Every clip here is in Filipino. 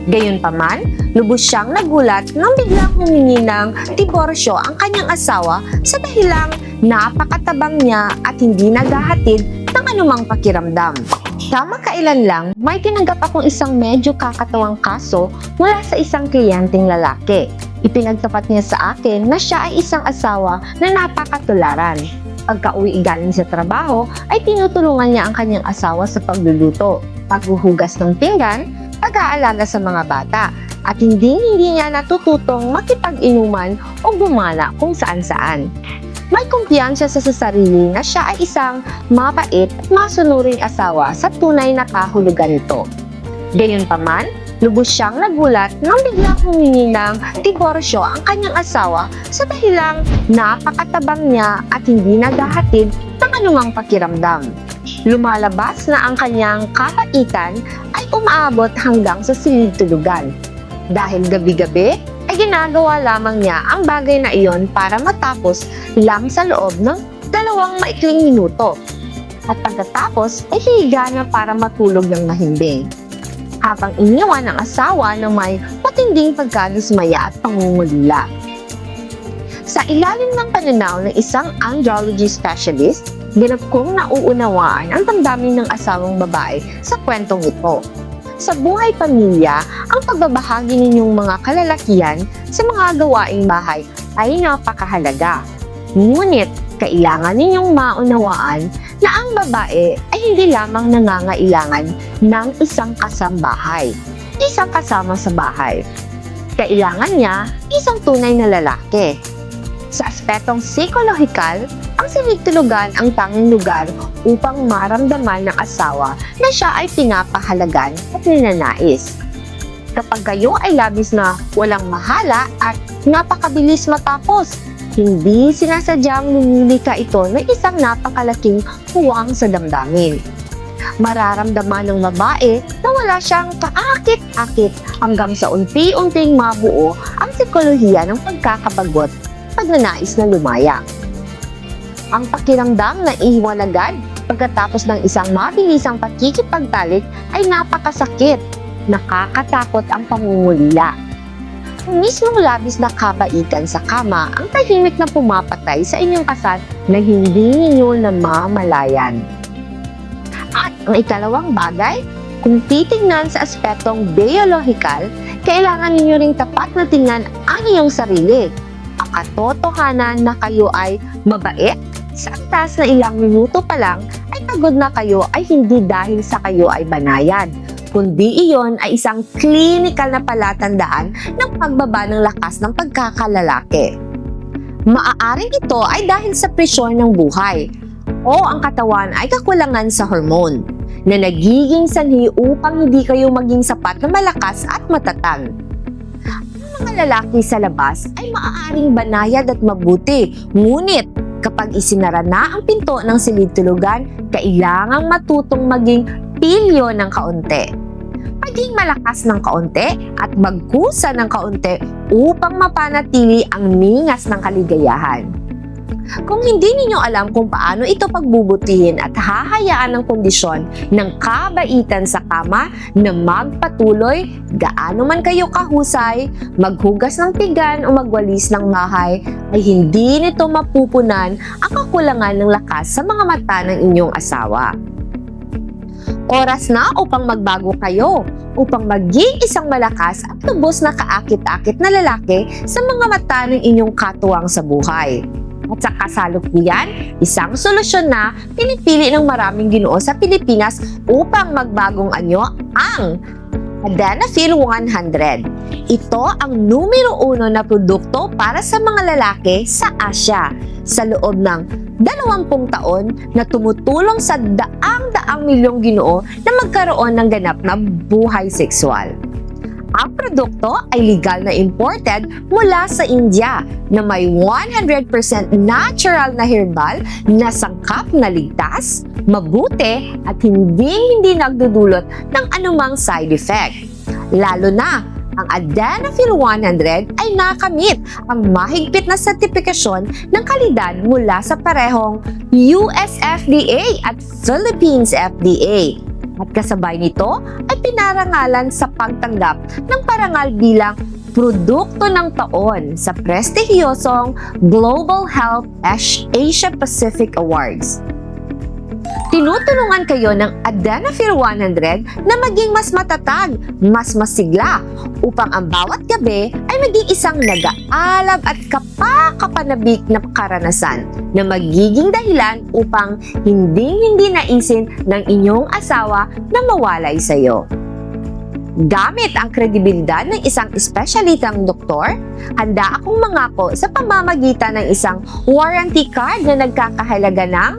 Gayunpaman, lubos siyang nagulat nang biglang humingi ng diborsyo ang kanyang asawa sa dahilang napakatabang niya at hindi naghahatid ng anumang pakiramdam. Kamakailan lang, may tinanggap akong isang medyo kakatawang kaso mula sa isang kliyenteng lalaki. Ipinagtapat niya sa akin na siya ay isang asawa na napakatularan. Pagka-uwi galing sa trabaho, ay tinutulungan niya ang kanyang asawa sa pagluluto, paghuhugas ng pinggan, pag-aalaga sa mga bata, at hindi niya natututong makipag-inuman o gumala kung saan-saan. May kumpiyansa sa sarili na siya ay isang mabait at masunuring asawa sa tunay na kahulugan nito. Gayunpaman, lubos siyang nagulat nang biglang humingi ng diborsyo ang kanyang asawa sa dahilang napakatabang niya at hindi naghahatid ng anumang pakiramdam. Lumalabas na ang kanyang kabaitan ay umaabot hanggang sa silid-tulugan. Dahil gabi-gabi ay ginagawa lamang niya ang bagay na iyon para matapos lang sa loob ng 2 maikling minuto. At pagkatapos ay hihiga na para matulog ng mahimbing. Habang iniwan ng asawa na may matinding pagkadismaya at pangungulila. Sa ilalim ng pananaw ng isang andrology specialist, ganap kong nauunawaan ang damdamin ng asawang babae sa kwentong ito. Sa buhay pamilya, ang pagbabahagi ninyong mga kalalakihan sa mga gawaing bahay ay napakahalaga. Ngunit, kailangan ninyong maunawaan na ang babae ay hindi lamang nangangailangan ng isang kasambahay, isang kasama sa bahay. Kailangan niya isang tunay na lalaki. Sa aspetong psikolohikal, ang silid-tulugan ang tanging lugar upang maramdaman ng asawa na siya ay pinapahalagan at ninanais. Kapag kayo ay labis na walang mahala at napakabilis matapos, hindi sinasadyang lumilika ito ng isang napakalaking puwang sa damdamin. Mararamdaman ng babae na wala siyang kaakit-akit hanggang sa unti-unting mabuo ang psikolohiya ng pagkakabagot pag nanais na lumaya. Ang pakiramdam na iwan agad pagkatapos ng isang mabilisang pakikipagtalik ay napakasakit, nakakatakot ang pangungulila. Ang mismong labis na kabaitan sa kama ang tahimik na pumapatay sa inyong kasal na hindi ninyo namamalayan. At ang ikalawang bagay, kung titignan sa aspetong biologikal, kailangan ninyo ring tapat na tingnan ang iyong sarili. Ang katotohanan na kayo ay mabait, sa antas na ilang minuto pa lang ay pagod na kayo ay hindi dahil sa kayo ay banayan, kundi iyon ay isang clinical na palatandaan ng pagbaba ng lakas ng pagkakalalaki. Maaaring ito ay dahil sa presyon ng buhay o ang katawan ay kakulangan sa hormone na nagiging sanhi upang hindi kayo maging sapat na malakas at matatag. Ang mga lalaki sa labas ay maaaring banayad at mabuti, ngunit kapag isinara na ang pinto ng silid-tulugan, kailangang matutong maging pilyo ng kaunti. Maging malakas ng kaunti at magkusa ng kaunti upang mapanatili ang ningas ng kaligayahan. Kung hindi ninyo alam kung paano ito pagbubutihin at hahayaan ng kondisyon ng kabaitan sa kama na magpatuloy, gaano man kayo kahusay, maghugas ng pinggan o magwalis ng bahay, ay hindi nito mapupunan ang kakulangan ng lakas sa mga mata ng inyong asawa. Oras na upang magbago kayo, upang maging isang malakas at lubos na kaakit-akit na lalaki sa mga mata ng inyong katuwang sa buhay. At sa kasalukuyan, isang solusyon na pinipili ng maraming Ginoo sa Pilipinas upang magbagong anyo ang Adenafil 100. Ito ang numero 1 na produkto para sa mga lalaki sa Asya sa loob ng 20 taon na tumutulong sa daang-daang milyong Ginoo na magkaroon ng ganap na buhay sexual. Ang produkto ay legal na imported mula sa India na may 100% natural na herbal na sangkap na ligtas, mabuti at hindi nagdudulot ng anumang side effect. Lalo na, ang Adenafil 100 ay nakamit ang mahigpit na sertipikasyon ng kalidad mula sa parehong US FDA at Philippines FDA. At kasabay nito ay pinarangalan sa pagtanggap ng parangal bilang Produkto ng Taon sa prestihiyosong Global Health Asia Pacific Awards. Tinutulungan kayo ng Adenafil 100 na maging mas matatag, mas masigla, upang ang bawat gabi ay maging isang nag-aalab at kapakapanabik na karanasan na magiging dahilan upang hindi naisin ng inyong asawa na mawalay sa iyo. Gamit ang kredibilidad ng isang espesyalitang doktor, handa akong mangako sa pamamagitan ng isang warranty card na nagkakahalaga ng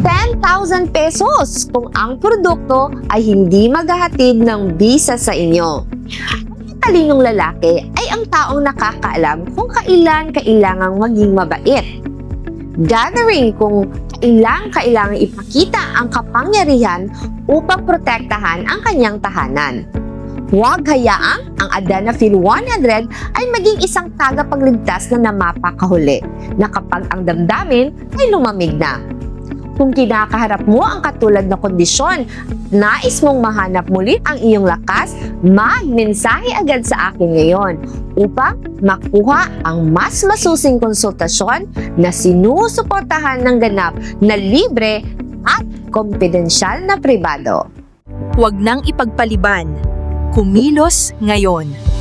10,000 pesos kung ang produkto ay hindi maghahatid ng bisa sa inyo. Ang talinong lalaki ay ang taong nakakaalam kung kailan kailangang maging mabait. Gathering kung kailangang ipakita ang kapangyarihan upang protektahan ang kanyang tahanan. Huwag hayaang ang Adenafil 100 ay maging isang tagapagligtas na namapakahuli na kapag ang damdamin ay lumamig na. Kung kinakaharap mo ang katulad na kondisyon, nais mong mahanap muli ang iyong lakas, magmensahe agad sa akin ngayon upang makuha ang mas masusing konsultasyon na sinusuportahan ng ganap na libre at kompidensyal na pribado. Huwag nang ipagpaliban. Kumilos ngayon.